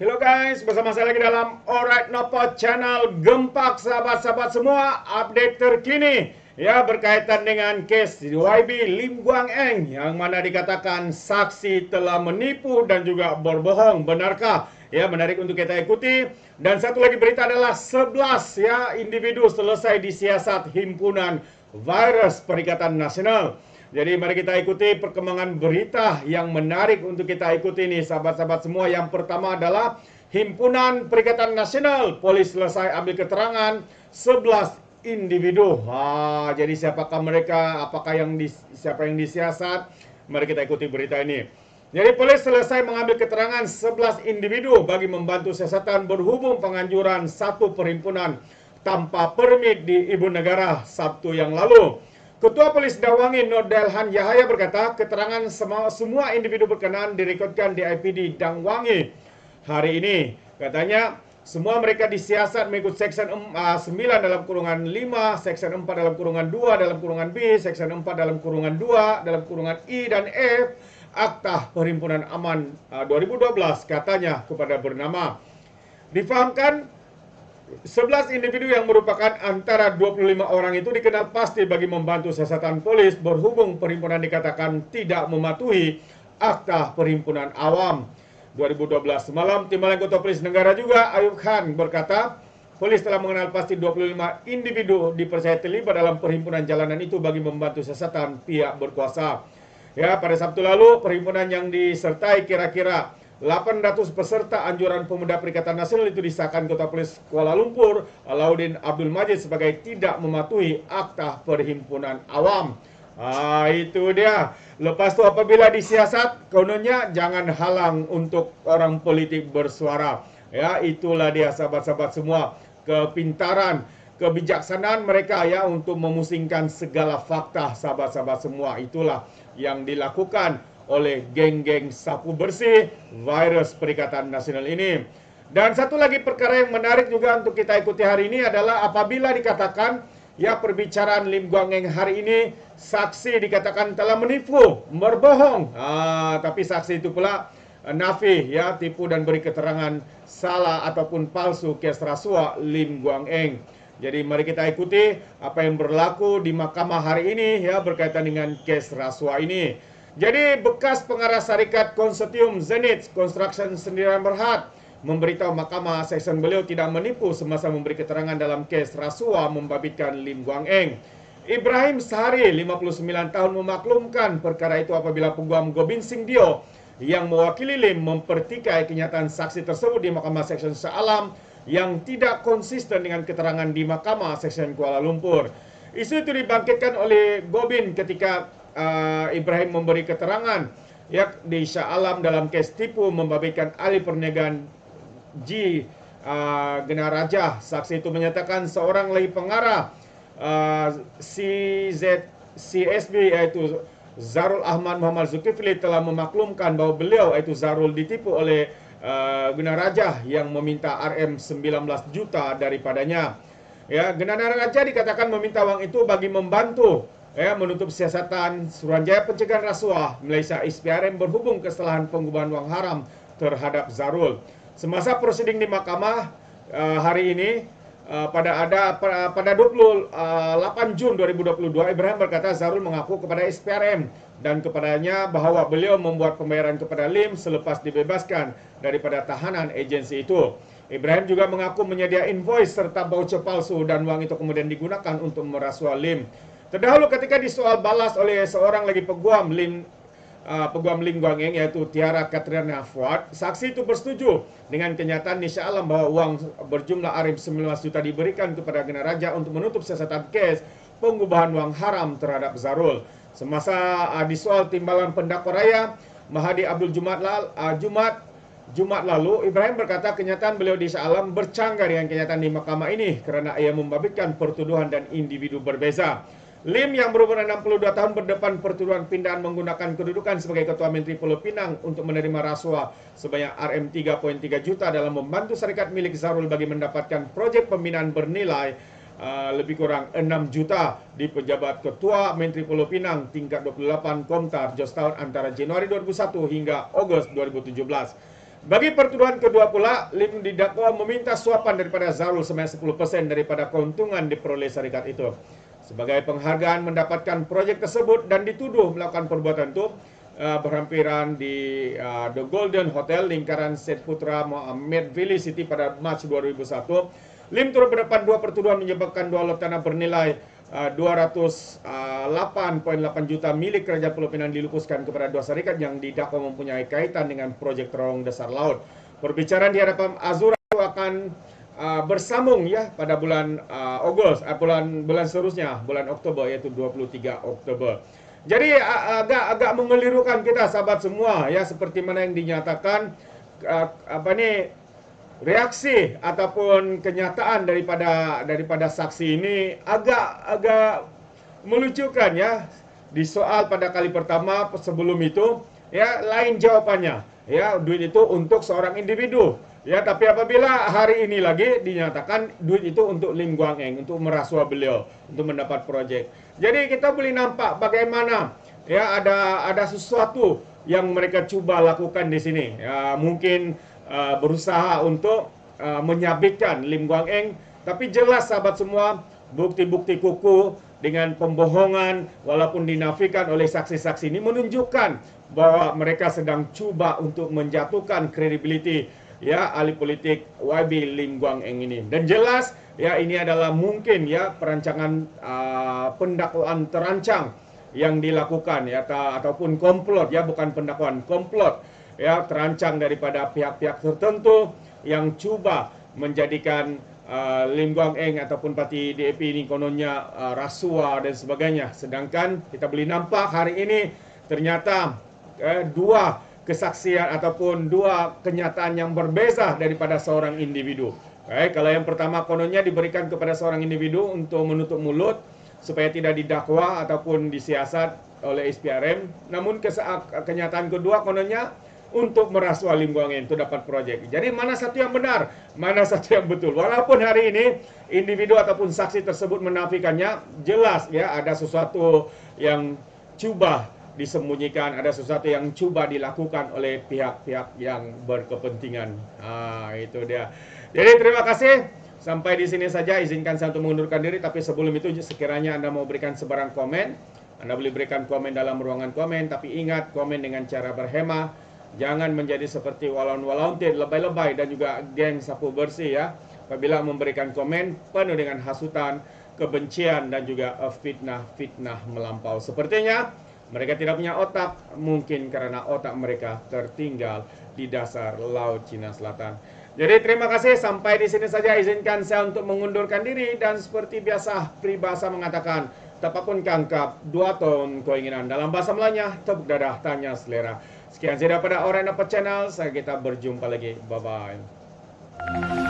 Halo guys, bersama saya lagi dalam Alright Nopo Channel. Gempak sahabat-sahabat semua, update terkini ya berkaitan dengan kes YB Lim Guang Eng yang mana dikatakan saksi telah menipu dan juga berbohong. Benarkah? Ya, menarik untuk kita ikuti. Dan satu lagi berita adalah 11 ya individu selesai disiasat himpunan virus Perikatan Nasional. Jadi mari kita ikuti perkembangan berita yang menarik untuk kita ikuti nih sahabat-sahabat semua. Yang pertama adalah Himpunan Perikatan Nasional, polis selesai ambil keterangan 11 individu. Jadi siapakah mereka? Apakah siapa yang disiasat? Mari kita ikuti berita ini. Jadi polis selesai mengambil keterangan 11 individu bagi membantu siasatan berhubung penganjuran satu perhimpunan tanpa permit di Ibu Negara Sabtu yang lalu. Ketua Polis Dawangi Nodelhan Yahaya berkata, keterangan semua individu berkenaan direkodkan di IPD Dangwangi hari ini. Katanya, semua mereka disiasat mengikut Section 9 dalam kurungan 5, Section 4 dalam kurungan 2 dalam kurungan B, Section 4 dalam kurungan 2 dalam kurungan I dan F, Akta Perhimpunan Aman 2012, katanya kepada bernama. Difahamkan, 11 individu yang merupakan antara 25 orang itu dikenal pasti bagi membantu siasatan polis berhubung perhimpunan dikatakan tidak mematuhi Akta Perhimpunan Awam 2012. Semalam, Timbalan Ketua Polis Negara juga Ayub Khan berkata, polis telah mengenal pasti 25 individu dipercaya terlibat dalam perhimpunan jalanan itu bagi membantu siasatan pihak berkuasa. Ya, pada Sabtu lalu, perhimpunan yang disertai kira-kira 800 peserta anjuran pemuda Perikatan Nasional itu disahkan Ketua Polis Kuala Lumpur, Alauddin Abdul Majid sebagai tidak mematuhi Akta Perhimpunan Awam. Itu dia. Lepas itu apabila disiasat, kononnya jangan halang untuk orang politik bersuara. Ya, itulah dia sahabat-sahabat semua. Kepintaran, kebijaksanaan mereka ya untuk memusingkan segala fakta sahabat-sahabat semua. Itulah yang dilakukan oleh geng-geng sapu bersih virus Perikatan Nasional ini. Dan satu lagi perkara yang menarik juga untuk kita ikuti hari ini adalah apabila dikatakan ya perbicaraan Lim Guang Eng hari ini saksi dikatakan telah menipu, berbohong. Tapi saksi itu pula nafi ya, tipu dan beri keterangan salah ataupun palsu kes rasuah Lim Guang Eng. Jadi mari kita ikuti apa yang berlaku di mahkamah hari ini ya berkaitan dengan kes rasuah ini. Jadi bekas pengarah syarikat konsorsium Zenith Construction Sendirian Berhad memberitahu mahkamah seksyen beliau tidak menipu semasa memberi keterangan dalam kes rasuah membabitkan Lim Guang Eng. Ibrahim Sahari, 59 tahun memaklumkan perkara itu apabila Peguam Gobin Sing Dio yang mewakili Lim mempertikai kenyataan saksi tersebut di mahkamah seksyen Shah Alam yang tidak konsisten dengan keterangan di mahkamah seksyen Kuala Lumpur. Isu itu dibangkitkan oleh Gobin ketika Ibrahim memberi keterangan ya di Shah Alam dalam kes tipu membabitkan ahli perniagaan Genaraja. Saksi itu menyatakan seorang lagi pengarah CSB yaitu Zarul Ahmad Muhammad Zulkifli telah memaklumkan bahwa beliau yaitu Zarul ditipu oleh Genaraja yang meminta RM 19 juta daripadanya. Ya, Genaraja dikatakan meminta uang itu bagi membantu menutup siasatan Suruhanjaya Pencegahan Rasuah Malaysia SPRM berhubung kesalahan pengubahan uang haram terhadap Zarul. Semasa prosiding di mahkamah hari ini pada 28 Jun 2022 Ibrahim berkata Zarul mengaku kepada SPRM dan kepadanya bahwa beliau membuat pembayaran kepada Lim selepas dibebaskan daripada tahanan agensi itu. Ibrahim juga mengaku menyedia invoice serta voucher palsu dan uang itu kemudian digunakan untuk merasuah Lim. Terdahulu ketika disoal balas oleh seorang lagi peguam Lim Guang Eng yaitu Tiara Katrina Fuad, saksi itu bersetuju dengan kenyataan di Shah Alam bahwa uang berjumlah RM 19 juta diberikan kepada Genaraja untuk menutup siasatan kes pengubahan uang haram terhadap Zarul. Semasa disoal timbalan pendakwa raya Mahadi Abdul Jumat lalu, Ibrahim berkata kenyataan beliau di Shah Alam bercanggah dengan kenyataan di mahkamah ini kerana ia membabitkan pertuduhan dan individu berbeza. Lim yang berumur 62 tahun berdepan pertuduhan pindahan menggunakan kedudukan sebagai Ketua Menteri Pulau Pinang untuk menerima rasuah sebanyak RM 3.3 juta dalam membantu syarikat milik Zarul bagi mendapatkan projek pembinaan bernilai lebih kurang 6 juta di pejabat ketua Menteri Pulau Pinang tingkat 28 Komtar Georgetown antara Januari 2001 hingga Ogos 2017. Bagi pertuduhan kedua pula, Lim didakwa meminta suapan daripada Zarul sebanyak 10% daripada keuntungan diperoleh syarikat itu. Sebagai penghargaan mendapatkan proyek tersebut dan dituduh melakukan perbuatan itu, berhampiran di The Golden Hotel lingkaran Set Putra Mohammed Valley City pada Mac 2001. Lim turut mendapat 2 pertuduhan menyebabkan 2 lot tanah bernilai 208,8 juta milik Kerajaan Pulau Pinang dilupuskan kepada 2 syarikat yang didakwa mempunyai kaitan dengan proyek terowong dasar laut. Perbicaraan di hadapan Azura akan bersambung ya pada bulan bulan seterusnya, bulan Oktober, yaitu 23 Oktober. Jadi agak mengelirukan kita sahabat semua ya, seperti mana yang dinyatakan reaksi ataupun kenyataan daripada saksi ini agak melucukan ya. Di soal pada kali pertama sebelum itu ya lain jawabannya ya, duit itu untuk seorang individu ya, tapi apabila hari ini lagi dinyatakan duit itu untuk Lim Guang Eng, untuk merasua beliau untuk mendapat proyek. Jadi kita boleh nampak bagaimana ya ada sesuatu yang mereka cuba lakukan di sini ya, mungkin berusaha untuk menyabitkan Lim Guang Eng, tapi jelas sahabat semua bukti-bukti kukuh dengan pembohongan walaupun dinafikan oleh saksi-saksi ini menunjukkan bahwa mereka sedang cuba untuk menjatuhkan kredibiliti ya ahli politik YB Lim Guang Eng ini. Dan jelas ya ini adalah mungkin ya perancangan pendakwaan terancang yang dilakukan ya, ataupun komplot ya, bukan pendakwaan, komplot ya, terancang daripada pihak-pihak tertentu yang cuba menjadikan Lim Guang Eng ataupun parti DAP ini kononnya rasuah dan sebagainya. Sedangkan kita boleh nampak hari ini ternyata 2 kesaksian ataupun 2 kenyataan yang berbeza daripada seorang individu. Kalau yang pertama kononnya diberikan kepada seorang individu untuk menutup mulut supaya tidak didakwa ataupun disiasat oleh SPRM. Namun kenyataan kedua kononnya untuk merasua Lim Guang Eng untuk dapat proyek. Jadi mana satu yang benar, mana satu yang betul. Walaupun hari ini individu ataupun saksi tersebut menafikannya, jelas ya ada sesuatu yang cuba disembunyikan, ada sesuatu yang cuba dilakukan oleh pihak-pihak yang berkepentingan. Itu dia. Jadi terima kasih. Sampai di sini saja, izinkan saya untuk mengundurkan diri. Tapi sebelum itu, sekiranya Anda mau berikan sebarang komen, Anda boleh berikan komen dalam ruangan komen. Tapi ingat, komen dengan cara berhemah. Jangan menjadi seperti walaun-walauntin, lebay-lebay dan juga geng sapu bersih ya. Apabila memberikan komen penuh dengan hasutan, kebencian dan juga fitnah-fitnah melampau. Sepertinya mereka tidak punya otak, mungkin karena otak mereka tertinggal di dasar Laut Cina Selatan. Jadi terima kasih, sampai di sini saja, izinkan saya untuk mengundurkan diri. Dan seperti biasa, peribahasa mengatakan, tapapun kangkap, 2 ton keinginan. Dalam bahasa Melayanya, tepuk dadah, tanya selera. Sekian saja daripada Alright Nampak Channel, kita berjumpa lagi. Bye-bye.